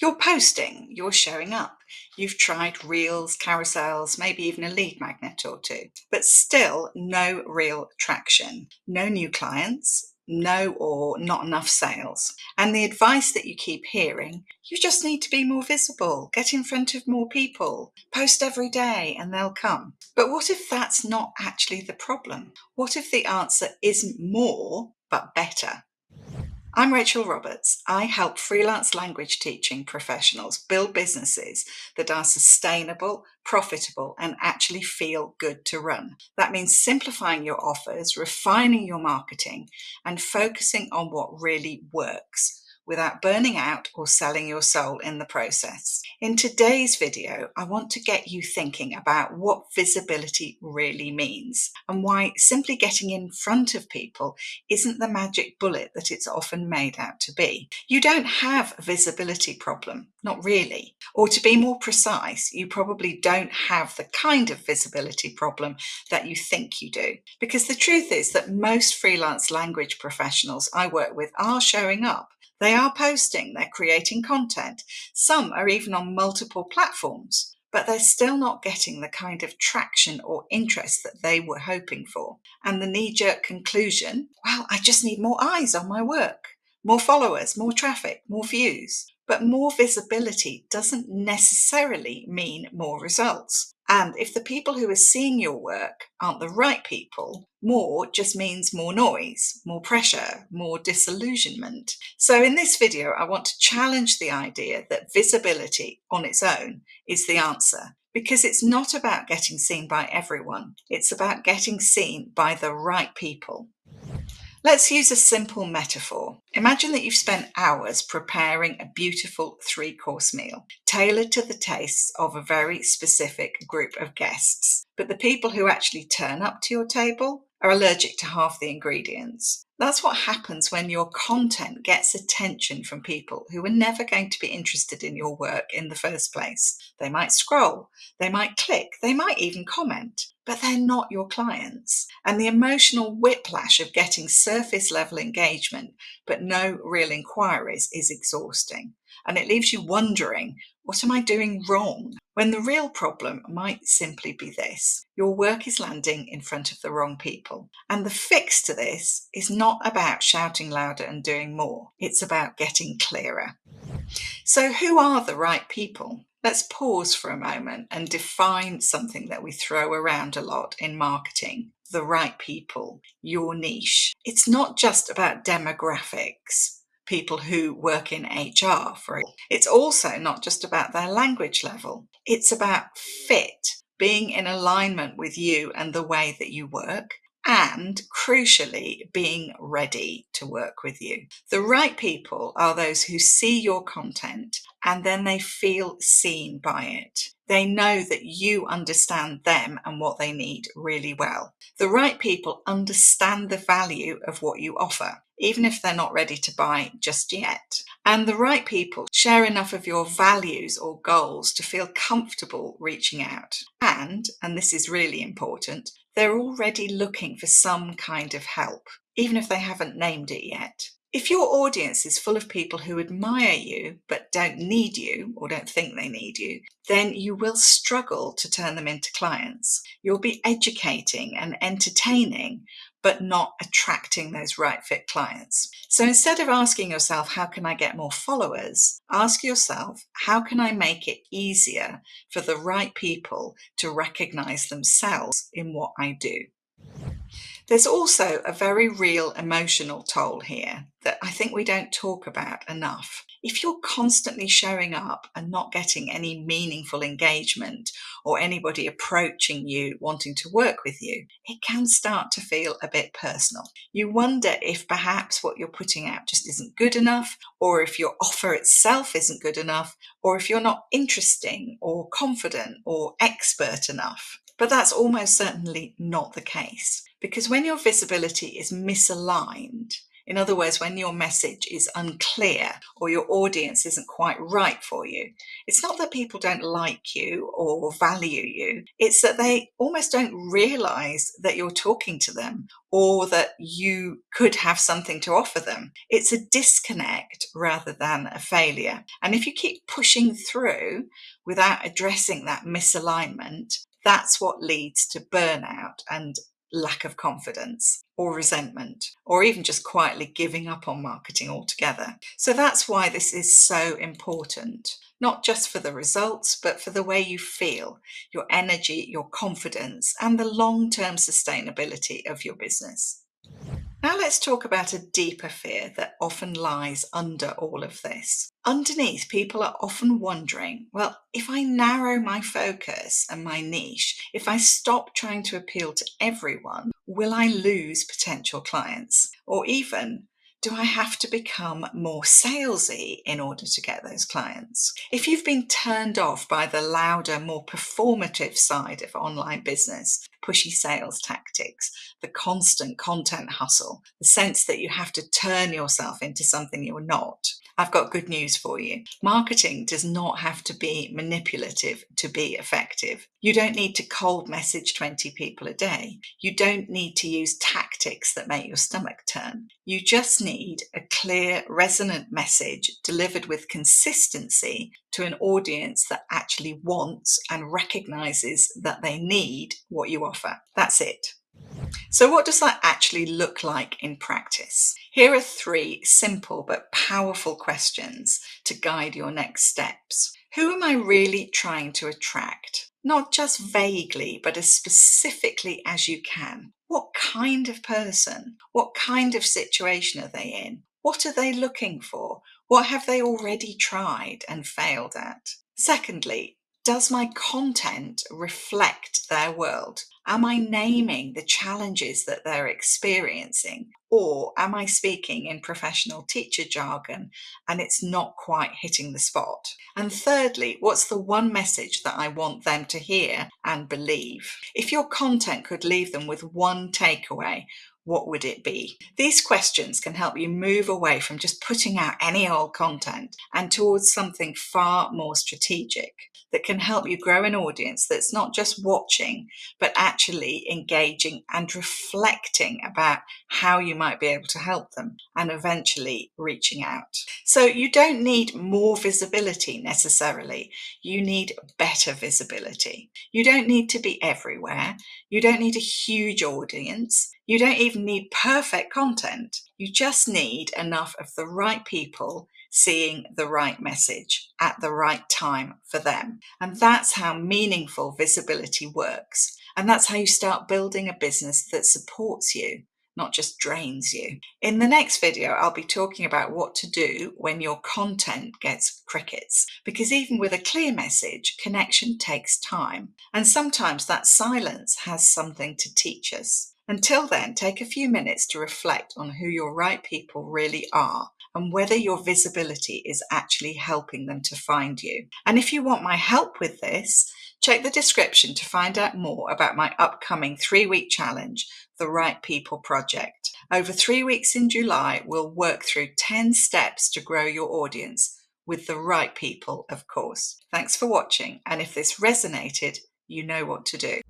You're posting, you're showing up. You've tried reels, carousels, maybe even a lead magnet or two, but still no real traction, no new clients, no or not enough sales. And the advice that you keep hearing, you just need to be more visible, get in front of more people, post every day and they'll come. But what if that's not actually the problem? What if the answer isn't more, but better? I'm Rachel Roberts. I help freelance language teaching professionals build businesses that are sustainable, profitable, and actually feel good to run. That means simplifying your offers, refining your marketing, and focusing on what really works without burning out or selling your soul in the process. In today's video, I want to get you thinking about what visibility really means and why simply getting in front of people isn't the magic bullet that it's often made out to be. You don't have a visibility problem, not really. Or to be more precise, you probably don't have the kind of visibility problem that you think you do. Because the truth is that most freelance language professionals I work with are showing up. They are posting, they're creating content. Some are even on multiple platforms, but they're still not getting the kind of traction or interest that they were hoping for. And the knee-jerk conclusion, well, I just need more eyes on my work, more followers, more traffic, more views. But more visibility doesn't necessarily mean more results. And if the people who are seeing your work aren't the right people, more just means more noise, more pressure, more disillusionment. So in this video, I want to challenge the idea that visibility on its own is the answer, because it's not about getting seen by everyone. It's about getting seen by the right people. Let's use a simple metaphor. Imagine that you've spent hours preparing a beautiful 3-course meal, tailored to the tastes of a very specific group of guests. But the people who actually turn up to your table are allergic to half the ingredients. That's what happens when your content gets attention from people who are never going to be interested in your work in the first place. They might scroll, they might click, they might even comment, but they're not your clients. And the emotional whiplash of getting surface level engagement but no real inquiries is exhausting. And it leaves you wondering, what am I doing wrong? When the real problem might simply be this: your work is landing in front of the wrong people. And the fix to this is not about shouting louder and doing more. It's about getting clearer. So who are the right people? Let's pause for a moment and define something that we throw around a lot in marketing. The right people, your niche. It's not just about demographics, people who work in HR, for example. It's also not just about their language level. It's about fit, being in alignment with you and the way that you work, and crucially, being ready to work with you. The right people are those who see your content and then they feel seen by it. They know that you understand them and what they need really well. The right people understand the value of what you offer, even if they're not ready to buy just yet. And the right people share enough of your values or goals to feel comfortable reaching out. And this is really important, they're already looking for some kind of help, even if they haven't named it yet. If your audience is full of people who admire you but don't need you or don't think they need you, then you will struggle to turn them into clients. You'll be educating and entertaining, but not attracting those right fit clients. So instead of asking yourself, how can I get more followers? Ask yourself, how can I make it easier for the right people to recognize themselves in what I do? There's also a very real emotional toll here that I think we don't talk about enough. If you're constantly showing up and not getting any meaningful engagement or anybody approaching you wanting to work with you, it can start to feel a bit personal. You wonder if perhaps what you're putting out just isn't good enough, or if your offer itself isn't good enough, or if you're not interesting or confident or expert enough. But that's almost certainly not the case, because when your visibility is misaligned, In other words, when your message is unclear or your audience isn't quite right for you, it's not that people don't like you or value you, it's that they almost don't realize that you're talking to them or that you could have something to offer them. It's a disconnect rather than a failure. And if you keep pushing through without addressing that misalignment, that's what leads to burnout and lack of confidence or resentment, or even just quietly giving up on marketing altogether. So that's why this is so important, not just for the results, but for the way you feel, your energy, your confidence, and the long-term sustainability of your business. Now let's talk about a deeper fear that often lies under all of this. Underneath, people are often wondering, well, if I narrow my focus and my niche, if I stop trying to appeal to everyone, will I lose potential clients? Or even, do I have to become more salesy in order to get those clients? If you've been turned off by the louder, more performative side of online business, pushy sales tactics, the constant content hustle, the sense that you have to turn yourself into something you're not, I've got good news for you. Marketing does not have to be manipulative to be effective. You don't need to cold message 20 people a day. You don't need to use tactics that make your stomach turn. You just need a clear, resonant message delivered with consistency to an audience that actually wants and recognizes that they need what you offer. That's it. So what does that actually look like in practice? Here are 3 simple but powerful questions to guide your next steps. Who am I really trying to attract? Not just vaguely, but as specifically as you can. What kind of person? What kind of situation are they in? What are they looking for? What have they already tried and failed at? Secondly, does my content reflect their world? Am I naming the challenges that they're experiencing? Or am I speaking in professional teacher jargon and it's not quite hitting the spot? And thirdly, what's the one message that I want them to hear and believe? If your content could leave them with one takeaway, what would it be? These questions can help you move away from just putting out any old content and towards something far more strategic that can help you grow an audience that's not just watching, but actually engaging and reflecting about how you might be able to help them and eventually reaching out. So you don't need more visibility necessarily. You need better visibility. You don't need to be everywhere. You don't need a huge audience. You don't even need perfect content. You just need enough of the right people seeing the right message at the right time for them. And that's how meaningful visibility works. And that's how you start building a business that supports you, not just drains you. In the next video, I'll be talking about what to do when your content gets crickets. Because even with a clear message, connection takes time. And sometimes that silence has something to teach us. Until then, take a few minutes to reflect on who your right people really are and whether your visibility is actually helping them to find you. And if you want my help with this, check the description to find out more about my upcoming 3-week challenge, The Right People Project. Over 3 weeks in July, we'll work through 10 steps to grow your audience with the right people, of course. Thanks for watching, and if this resonated, you know what to do.